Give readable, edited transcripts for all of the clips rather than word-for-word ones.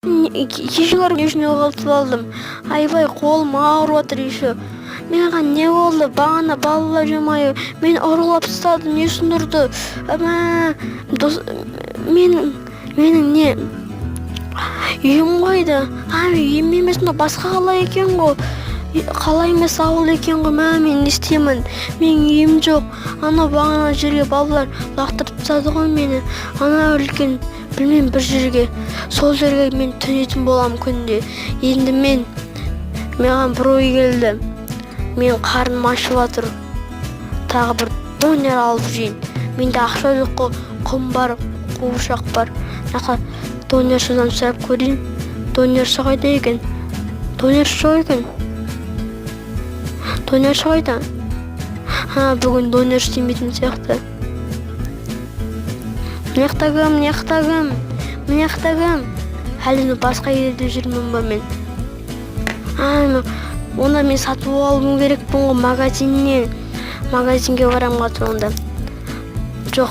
кешігер кешіне жоғалтып алдым. Айбай, қолым ауырып отыр еще. Маған не болды? Бағана балалар жамайы мен ұрлап тастады, не үшін ұрды? Менің не үйім қойды. Үйім емес, басқа қала екен ғой. Қала емес, ауыл екен ғой. Мен не істеймін? Менің үйім жоқ. Бағана жерге балалар лақтырып тастады ғой мені. Үлкен, білмеймін, бір жерге. Сол жерге мен түнейтін болам күнде. Енді маған бір ой келді. Мен қарным ашып жатыр. Тағы бір донер алып жейін. Менде ақша жоқ қой, құм бар, қуыршақ бар. Донершыдан сұрап көрейін. Донерші қайда екен? Донерші екен? Донерші қайда? Бүгін донер істемейтін сияқты. Мынаяқтагым. Әлі басқа жерде жүрмін ба мен? Онда мен сатып алуым керекпін ғой магазиннен. Магазинге барам қазір онда. Жоқ,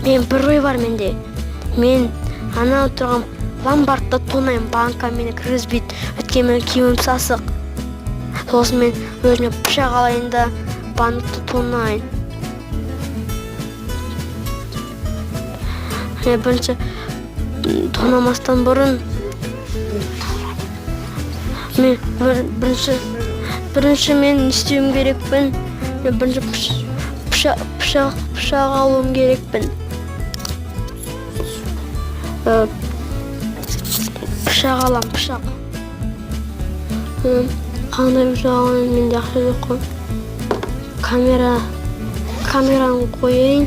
бір ой бар менде. Мен тұрған ломбардта тонайын, банкқа мені кіргізбейді. Өйткені менің киімім сасық. Сосын мен өзіме пышақ алайын да банкты тонайын. Бірінші тонамастан бұрын бірінші мен істеуім керекпін. Бірінші пышақ алуым керекпін. Пышақ алам, пышақ. Қандай пышақ алайын, менде ақша жоқ қой. Камераны қояйын.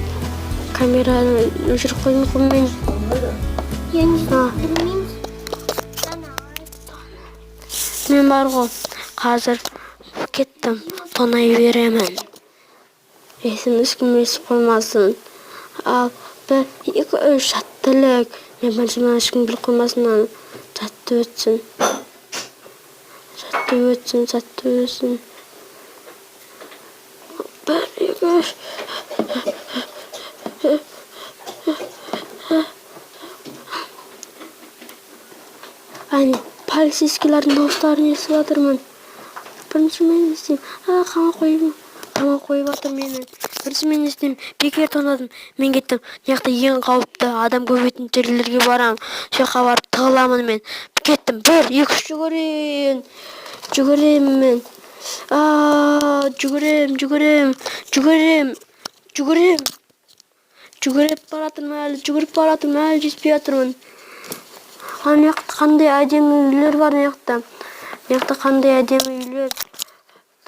Камераны өшіріп қоймай қоймайын. Мен бар ғой, қазір кеттім, тонай беремін. Есім ешкім естіп қоймасын. Ал 1, 2, 3 сәттілік. Мен біріншімен ешкім біліп қоймасын. Сәтті өтсін. Сәтті өтсін. 1, 2, 3. Полицейскілердің дауыстарын естіп жатырмын. Бірінші мен естеймін. Қама қойып жатыр мені. Бірінші мен естеймін. Бекер тонадым. Мен кеттім. Яқта ең қауіпті адам көбейтін жерлерге барам. Жаққа барып тығыламын мен. Кеттім. 1, 2, 3 жүгірем мен. Жүгіріп баратырмын әлі жетпей жатырмын. Қандай әдемі үйлер бар маяқта. Қандай әдемі үйлер.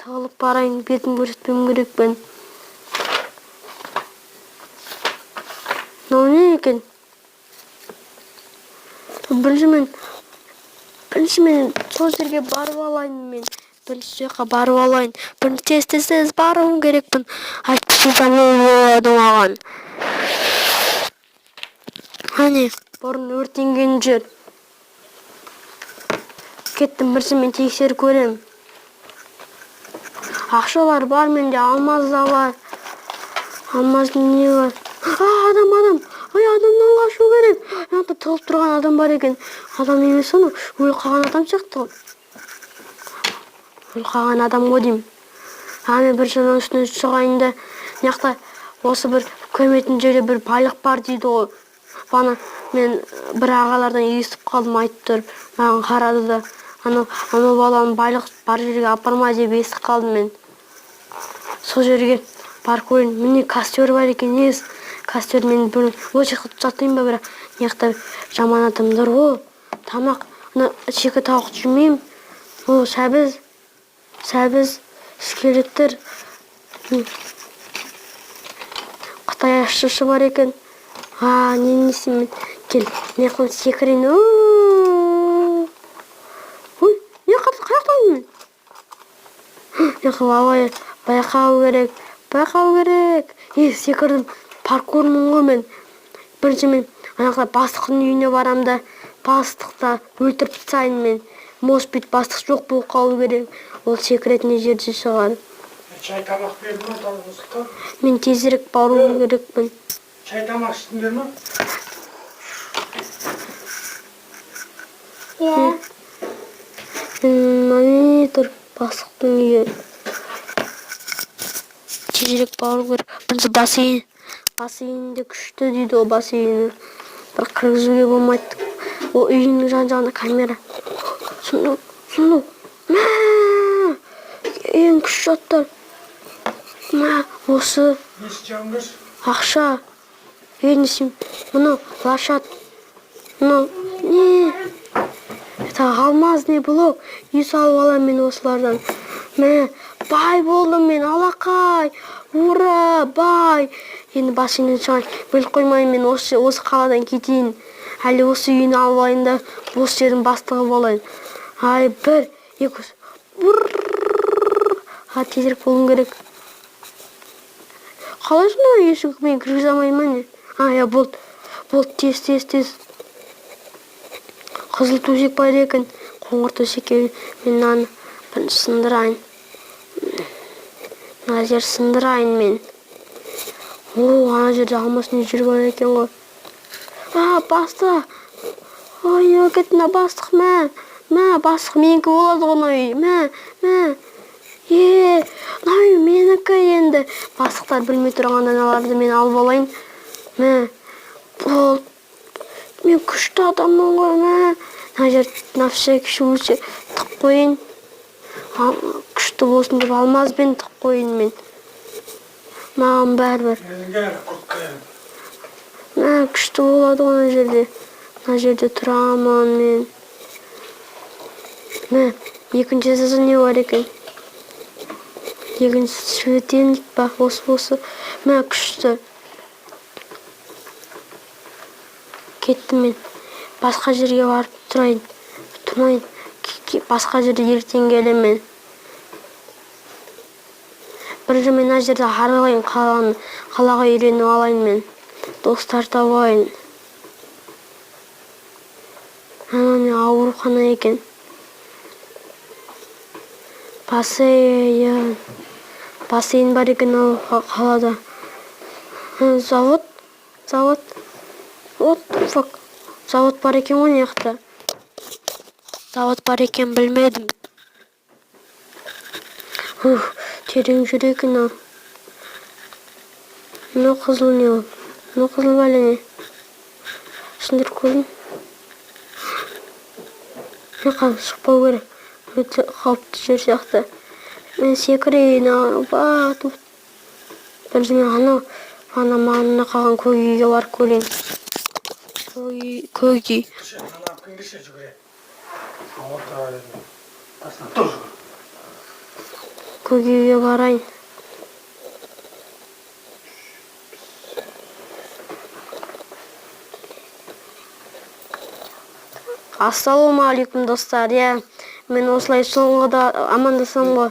Тығылып барайын, бетін көрсетпем керекпін. Не екен? Бірінші мен сол жерге барып алайын мен. Бірінші жаққа барып алайын. Тез баруым керекпін. Айтпысы заман болады маған. Бұрын өртенген жер. Кеттім, бірінші мен тексер көрем. Ақшалар бар менде, алмаз да бар. Алмаздың не бар? Адам. Адамнан қашу керек. Яғында тығылып тұрған адам бар екен. Адам емес оны, өліп қалған адам сияқты ғой. Өліп қалған адам ғой деймін. Мен бірінші оның үстіне шығайын да, яқта осы бір көрмейтін жерде бір байлық бар дейді ғой. Бана мен бір ағалардан естіп қалдым, айтып тұр. Маған қарады да, баланы байлық бар жерге апарма деп естіп қалдым мен. Сол жерге бар көрін. Міне костер бар екен, ес. Костер мен бір ол жаққа жатайын ба, бірақ яқта жаман адамдар ғой. Тамақ, шекі тауық жемеймін. Сәбіз, скелеттер. Қытай ашышы бар екен. Не істеймін? Кел, не қылын секірейін. Қаяқтан мен? Лавай, байқау керек. Секірдім, паркурмын ғой мен. Бірінші мен бастықтың үйіне барам да, бастықта өлтіріп тастайын мен. Может быть, бастық жоқ болып қалу керек. Ол секіретіне жерде шығар. Çay tabak verdim mi dalgızlıkta? Мен тезірек баруым керекпін. Çay tabak içtіңдер ме? Иә. Монитор бастықтың үйі. Тезірек бару керек. Бірінші бассейн. Бассейнде күшті дейді ол бассейні. Бір кіргізуге болмайды. Ол үйінің жан-жағында камера. Сұмдық. Ең күшті заттар. Осы Не істейміз? ақша. Несем. Мұны лашат. Мұны не? Это алмазный блок. Үй салып аламын мен осылардан. Бай болдым мен, алақай. Ура, бай. Енді бассейннен шығайын. Біліп қоймайын мен осы қаладан кетейін. Әлі осы үйін алып алайын да осы жердің бастығы болайын. Ай, 1, 2, 3. Тезірек болуым керек. Қалай сонда есік мен кіргізе алмаймын не? Я болды. Тез. Қызыл төсек бар екен. Қоңыр төсекке мен мынаны бірінші сындырайын. Мына жер сындырайын мен. Ана жерде алмас не жүр бар екен ғой. Бастық. Ой, кеттің бастық, бастық менікі болады ғой, мына үй. Менікі енді. Бастықтар білмей тұрған аналарды мен алып алайын. Болды. Мен күшті адаммын ғой, мына жер на всякий случай тық қойын. Күшті болсын деп алмазбен тық қойын мен. Маған бәрібір. Күшті болады ғой ана жерде. Ана жерде тұрамын мен. Екінші жазы не бар екен? Екінші светильник ба, осы. Күшті. Кеттім мен. Басқа жерге барып тұрмайын. Басқа жерде ертең келемін. Бірінші мен ана жерде аралайын қалаға үйреніп алайын мен. Достар табайын. Не аурухана екен. Бассейн бар екен қалада. Завод. What the fuck? Завод бар екен ғой неяқта. Завод бар екен білмедім. Терең жүр екен ау. Мынау қызыл не ол? Мынау қызыл бәле не? Сендер көрдің? Мен қазір шықпау керек. Өте қауіпті жер сияқты. Мен секірейін. Бірінші мен ана маңына қалған көк үйге барып көрейін. Көк үй. Көк үйге барайын. Ассалаумағалейкум достар. Мен осылай соңғыда амандасам ғой.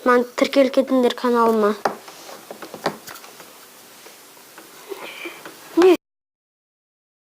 Мен тіркеліп кетіңдер каналыма.